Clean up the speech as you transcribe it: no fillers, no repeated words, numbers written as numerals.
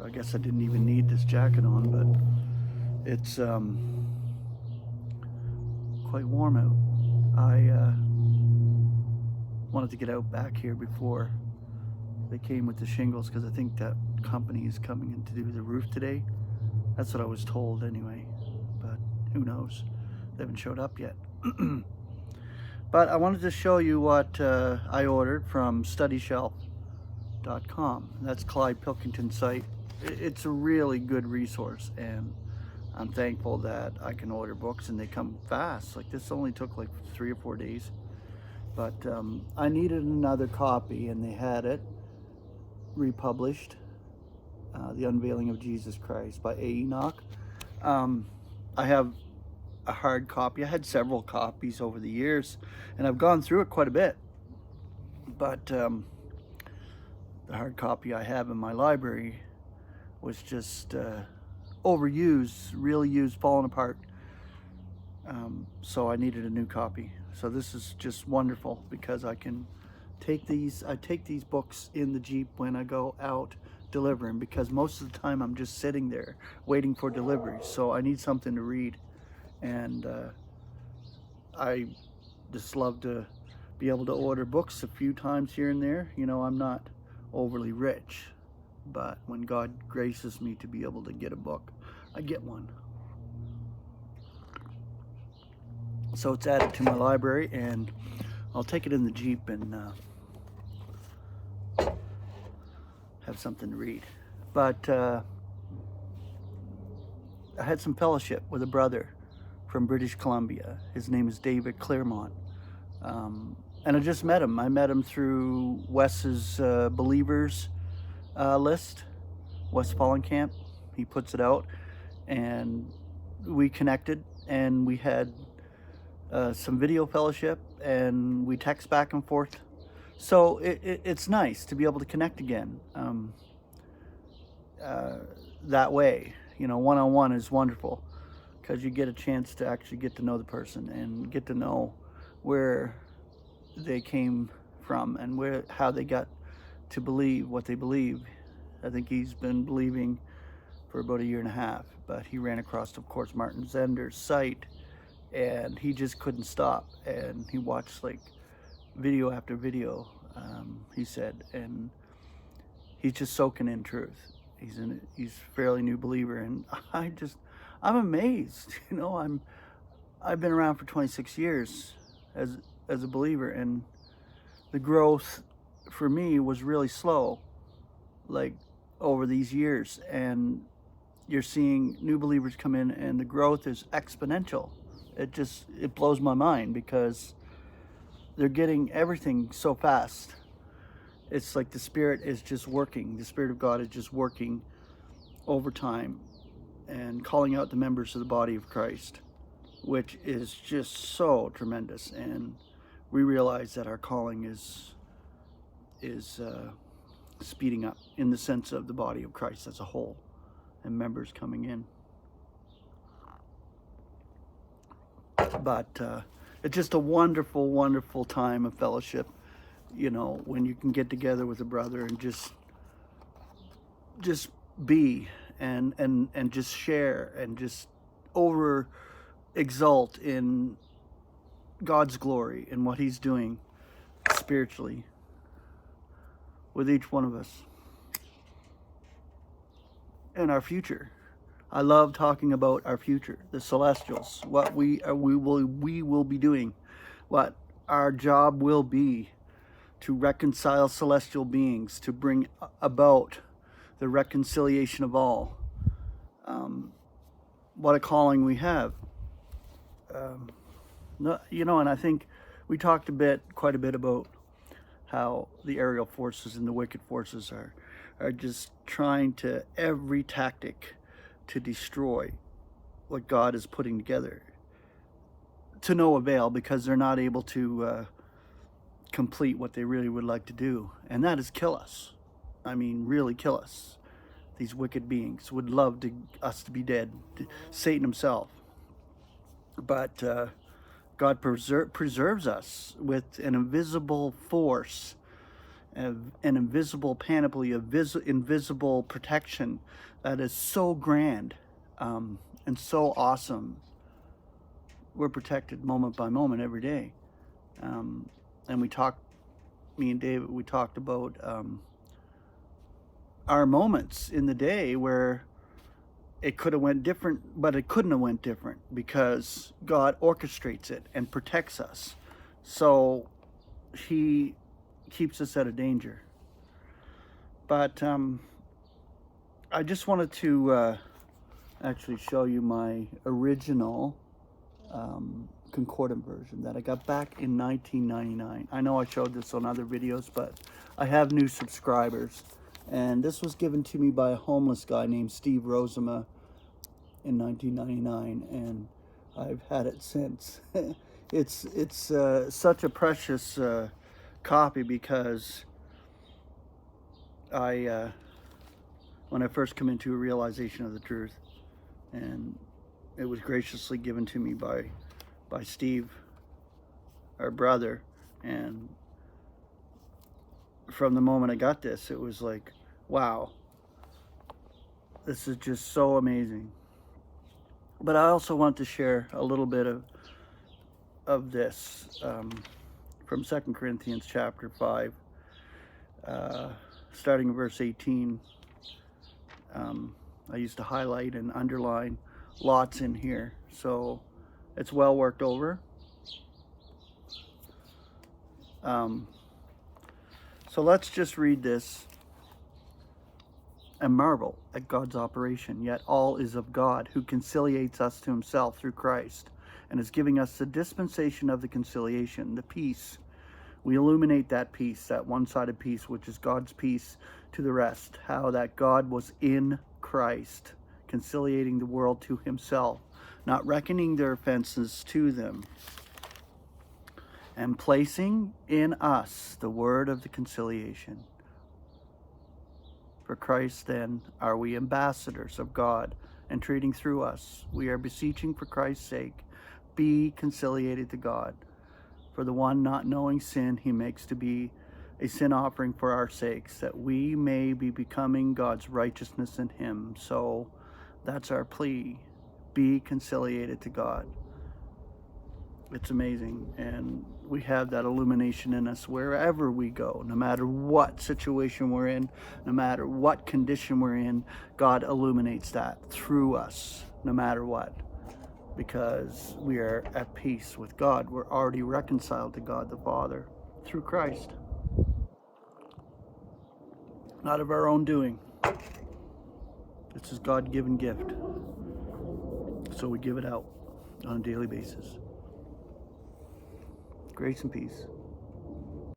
I guess I didn't even need this jacket on, but it's quite warm out. I wanted to get out back here before they came with the shingles, because I think that company is coming in to do the roof today. That's what I was told anyway, but who knows? They haven't showed up yet. But I wanted to show you what I ordered from StudyShelf.com. That's Clyde Pilkington's site. It's a really good resource, and I'm thankful that I can order books and they come fast. Like this only took like 3 or 4 days. But I needed another copy, and they had it republished, The Unveiling of Jesus Christ by A. Enoch. I have a hard copy. I had several copies over the years, and I've gone through it quite a bit. But the hard copy I have in my library was just overused, really used, falling apart. So I needed a new copy. So this is just wonderful, because I can take these books in the Jeep when I go out delivering, because most of the time I'm just sitting there waiting for delivery. So I need something to read, and I just love to be able to order books a few times here and there. You know, I'm not overly rich, but when God graces me to be able to get a book, I get one. So it's added to my library, and I'll take it in the Jeep and have something to read. But I had some fellowship with a brother from British Columbia. His name is David Claremont. And I just met him. I met him through Wes's Believers list, Wes Fallenkamp. He puts it out, and we connected, and we had some video fellowship, and we text back and forth. So it's nice to be able to connect again that way. You know, one-on-one is wonderful, because you get a chance to actually get to know the person and get to know where they came from and how they got to believe what they believe. I think he's been believing for about 1.5 years, but he ran across, of course, Martin Zender's site, and he just couldn't stop, and he watched like video after video, he said, and he's just soaking in truth. He's a fairly new believer, and I'm amazed. You know, I've been around for 26 years as a believer, and the growth for me was really slow, like over these years, and you're seeing new believers come in, and the growth is exponential. It blows my mind, because they're getting everything so fast. It's like the Spirit is just working. The Spirit of God is just working over time and calling out the members of the body of Christ, which is just so tremendous. And we realize that our calling is speeding up in the sense of the body of Christ as a whole, and members coming in. But it's just a wonderful, wonderful time of fellowship, you know, when you can get together with a brother and just be and just share and just over exalt in God's glory and what he's doing spiritually with each one of us and our future. I love talking about our future, the celestials, what we will be doing, what our job will be to reconcile celestial beings, to bring about the reconciliation of all. What a calling we have. You know, and I think we talked quite a bit about how the aerial forces and the wicked forces are just trying to every tactic to destroy what God is putting together, to no avail, because they're not able to complete what they really would like to do, and that is kill us. I mean, really kill us. These wicked beings would love us to be dead, Satan himself. But God preserves us with an invisible force, an invisible panoply of invisible protection that is so grand and so awesome. We're protected moment by moment every day. And me and David, we talked about our moments in the day where it could have went different, but it couldn't have went different because God orchestrates it and protects us. So he keeps us out of danger. But I just wanted to actually show you my original concordant version that I got back in 1999. I know I showed this on other videos, but I have new subscribers. And this was given to me by a homeless guy named Steve Rosema in 1999, and I've had it since. It's such a precious copy because when I first come into a realization of the truth, and it was graciously given to me by Steve, our brother, and from the moment I got this, it was like, wow, this is just so amazing. But I also want to share a little bit of this from 2 Corinthians chapter 5, starting in verse 18. I used to highlight and underline lots in here, so it's well worked over. So let's just read this and marvel at God's operation. Yet all is of God, who conciliates us to himself through Christ, and is giving us the dispensation of the conciliation, the peace. We illuminate that peace, that one-sided peace, which is God's peace, to the rest. How that God was in Christ, conciliating the world to himself, not reckoning their offenses to them, and placing in us the word of the conciliation. For Christ, then, are we ambassadors of God, entreating through us. We are beseeching for Christ's sake, be conciliated to God. For the one not knowing sin, he makes to be a sin offering for our sakes, that we may be becoming God's righteousness in him. So that's our plea. Be conciliated to God. It's amazing, and we have that illumination in us wherever we go. No matter what situation we're in, no matter what condition we're in, God illuminates that through us, no matter what, because we are at peace with God. We're already reconciled to God the Father through Christ, not of our own doing. It's his God-given gift, so we give it out on a daily basis. Grace and peace.